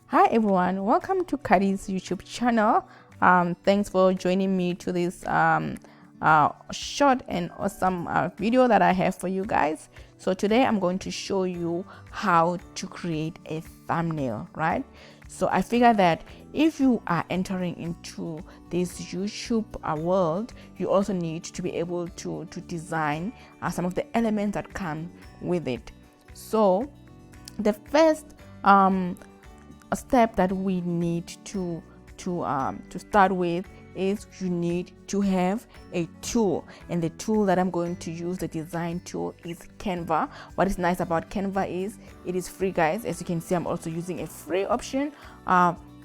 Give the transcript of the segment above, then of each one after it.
Hi everyone, welcome to Kadi's YouTube channel. Thanks for joining me to this short and awesome video that I have for you guys. So today I'm going to show you how to create a thumbnail, right? So I figure that if you are entering into this YouTube world, you also need to be able to design some of the elements that come with it. So the first a step that we need to start with is you need to have a tool, and the tool that I'm going to use, the design tool, is Canva. What is nice about Canva is it is free, guys. As you can see, I'm also using a free option,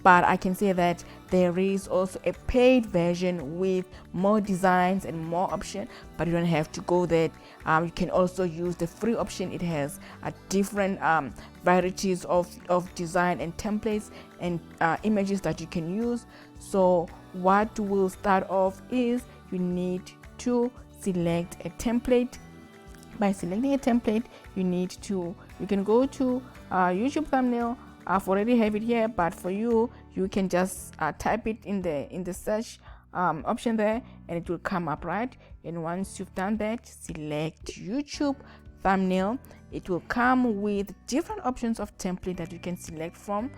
but I can say that there is also a paid version with more designs and more options, but you don't have to go there. You can also use the free option. It has different varieties of design and templates and images that you can use. So what we'll start off is you need to select a template. By selecting a template, you can go to YouTube thumbnail. I've already have it here, but for you can just type it in the search option there, and it will come up, right? And once you've done that, select YouTube thumbnail. It will come with different options of template that you can select from,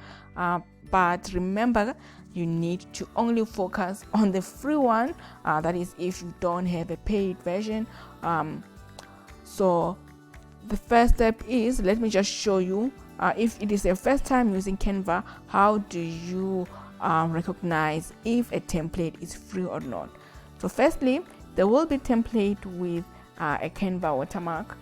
but remember, you need to only focus on the free one. That is if you don't have a paid version. So the first step is, let me just show you, if it is your first time using Canva, how do you recognize if a template is free or not. So firstly, there will be template with a Canva watermark.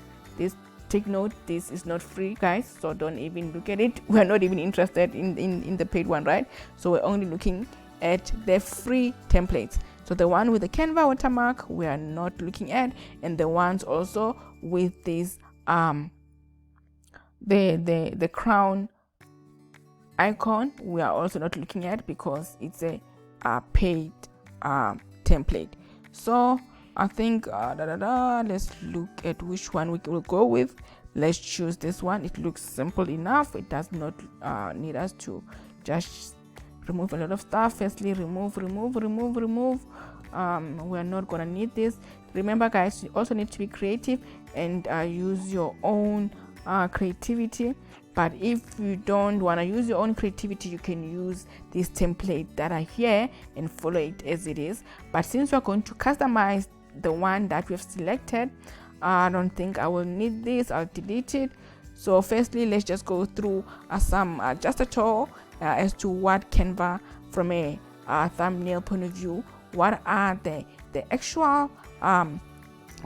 Take note, this is not free, guys, so don't even look at it. We're not even interested in the paid one, right? So we're only looking at the free templates. So the one with the Canva watermark we are not looking at, and the ones also with this the crown icon we are also not looking at, because it's a paid template. So I think let's look at which one we will go with. Let's choose this one. It looks simple enough. It does not need us to just remove a lot of stuff. Firstly, remove. We're not gonna need this. Remember, guys, you also need to be creative and use your own creativity. But if you don't want to use your own creativity, you can use this template that are here and follow it as it is. But since we're going to customize the one that we've selected, I don't think I will need this. I'll delete it. So firstly, let's just go through some just a tour as to what Canva, from a thumbnail point of view, what are the actual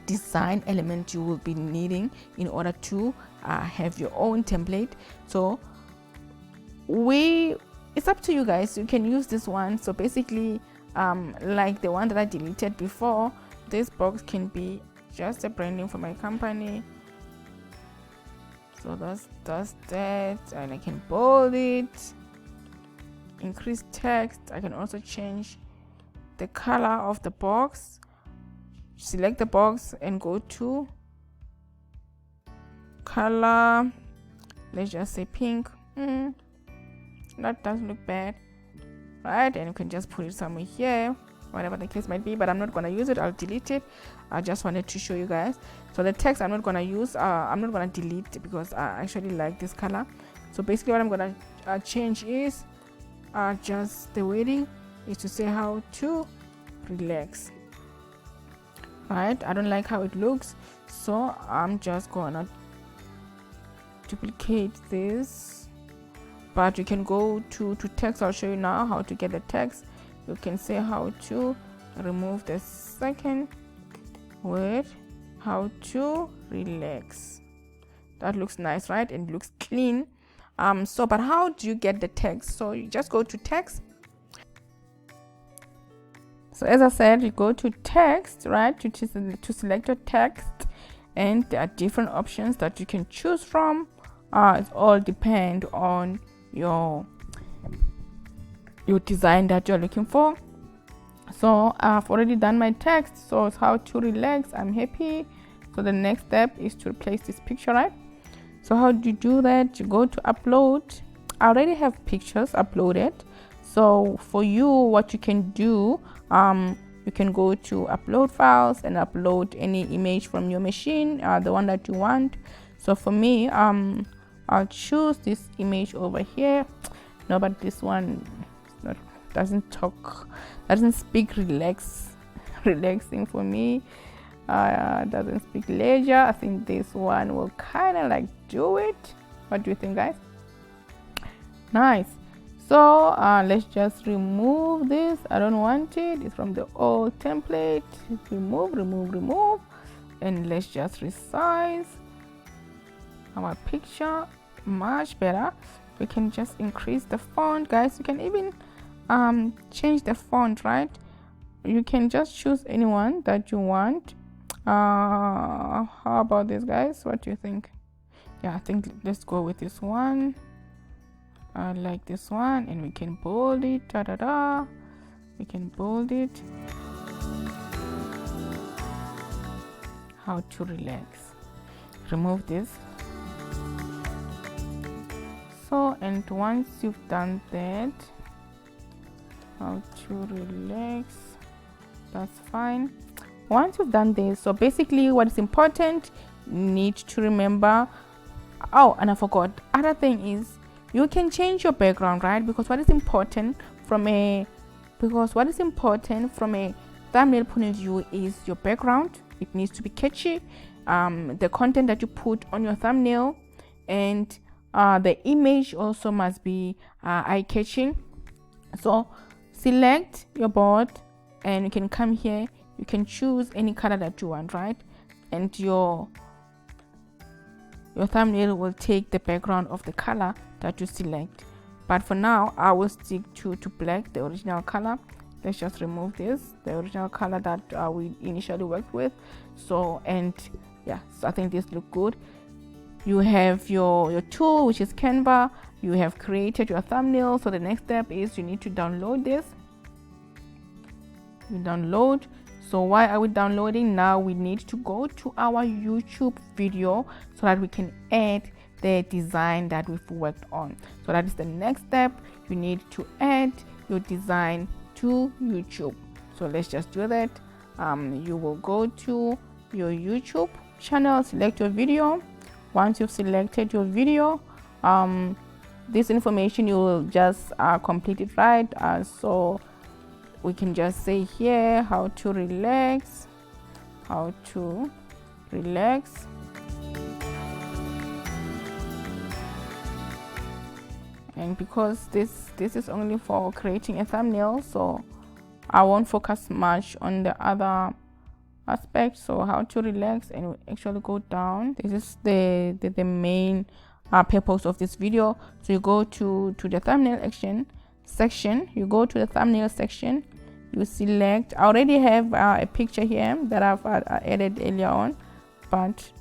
design element you will be needing in order to have your own template. So it's up to you guys. You can use this one. So basically, like the one that I deleted before, this box can be just a branding for my company. So that's that, and I can bold it, increase text. I can also change the color of the box. Select the box and go to color. Let's just say pink. That doesn't look bad, right? And you can just put it somewhere here, whatever the case might be, but I'm not gonna use it. I'll delete it. I just wanted to show you guys. So the text I'm not gonna use. I'm not gonna delete because I actually like this color. So basically what I'm gonna change is just the wording is to say how to relax, right? I don't like how it looks, so I'm just gonna duplicate this. But you can go to text. I'll show you now how to get the text. You can say how to remove the second word, how to relax. That looks nice, right? And looks clean. But how do you get the text? So you just go to text. So as I said, you go to text, right, to select your text, and there are different options that you can choose from. It all depend on your design that you're looking for. So I've already done my text. So it's how to relax. I'm happy. So the next step is to replace this picture, right? So how do you do that? You go to upload. I already have pictures uploaded. So for you, what you can do, you can go to upload files and upload any image from your machine, the one that you want. So for me, I'll choose this image over here. No, but this one doesn't speak relaxing for me. Doesn't speak leisure. I think this one will kind of like do it. What do you think, guys? Nice. So let's just remove this. I don't want it. It's from the old template. Remove, and let's just resize our picture. Much better. We can just increase the font, guys. You can even change the font, right? You can just choose anyone that you want. How about this, guys? What do you think? Yeah, I think let's go with this one. I like this one, and we can bold it. We can bold it. How to relax. Remove this. So, and once you've done that, how to relax, that's fine. Once you've done this, so basically what is important, you need to remember. Oh, and I forgot, other thing is you can change your background, right? Because what is important from a thumbnail point of view is your background. It needs to be catchy, the content that you put on your thumbnail, and the image also must be eye-catching. So select your board, and you can come here. You can choose any color that you want, right? And your thumbnail will take the background of the color that you select. But for now, I will stick to black, the original color. Let's just remove this, the original color that we initially worked with. So, and yeah, so I think this look good. You have your tool, which is Canva. You have created your thumbnail. So the next step is you need to download this. You download. So why are we downloading? Now we need to go to our YouTube video so that we can add the design that we've worked on. So that is the next step. You need to add your design to YouTube. So let's just do that. You will go to your YouTube channel, select your video. Once you've selected your video, this information you will just complete it, right? So we can just say here how to relax, and because this is only for creating a thumbnail, so I won't focus much on the other aspect. So how to relax, and we actually go down. This is the main purpose of this video. So you go to the thumbnail section. You go to the thumbnail section. You select. I already have a picture here that I've added earlier on, but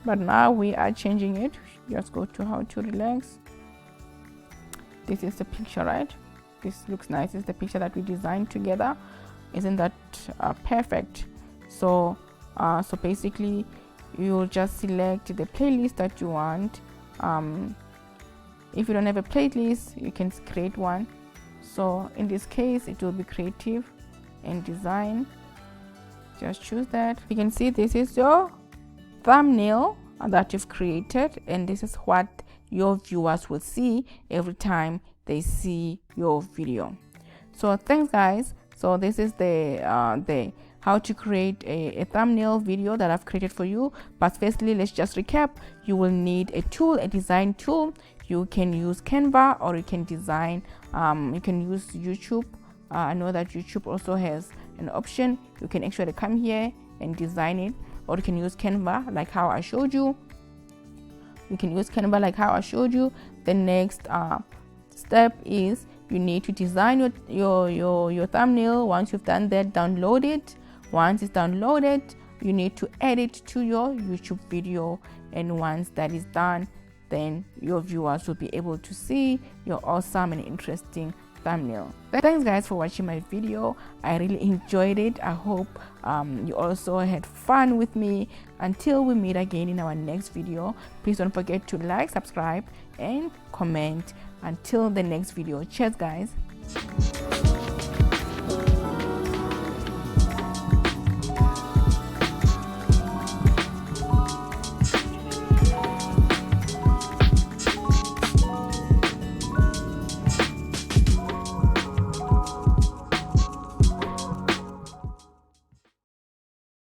now we are changing it. Just go to how to relax. This is the picture, right? This looks nice. It's the picture that we designed together. Isn't that perfect? So so basically you'll just select the playlist that you want. If you don't have a playlist, you can create one. So in this case, it will be creative and design. Just choose that. You can see this is your thumbnail that you've created, and this is what your viewers will see every time they see your video. So thanks, guys. So this is the how to create a thumbnail video that I've created for you. But firstly, let's just recap. You will need a tool, a design tool. You can use Canva, or you can design, you can use YouTube. I know that YouTube also has an option. You can actually come here and design it, or you can use Canva like how I showed you. The next step is you need to design your thumbnail. Once you've done that, download it. Once it's downloaded, you need to add it to your YouTube video, and once that is done, then your viewers will be able to see your awesome and interesting thumbnail. Thanks guys for watching my video. I really enjoyed it. I hope you also had fun with me. Until we meet again in our next video, please don't forget to like, subscribe and comment. Until the next video, cheers guys.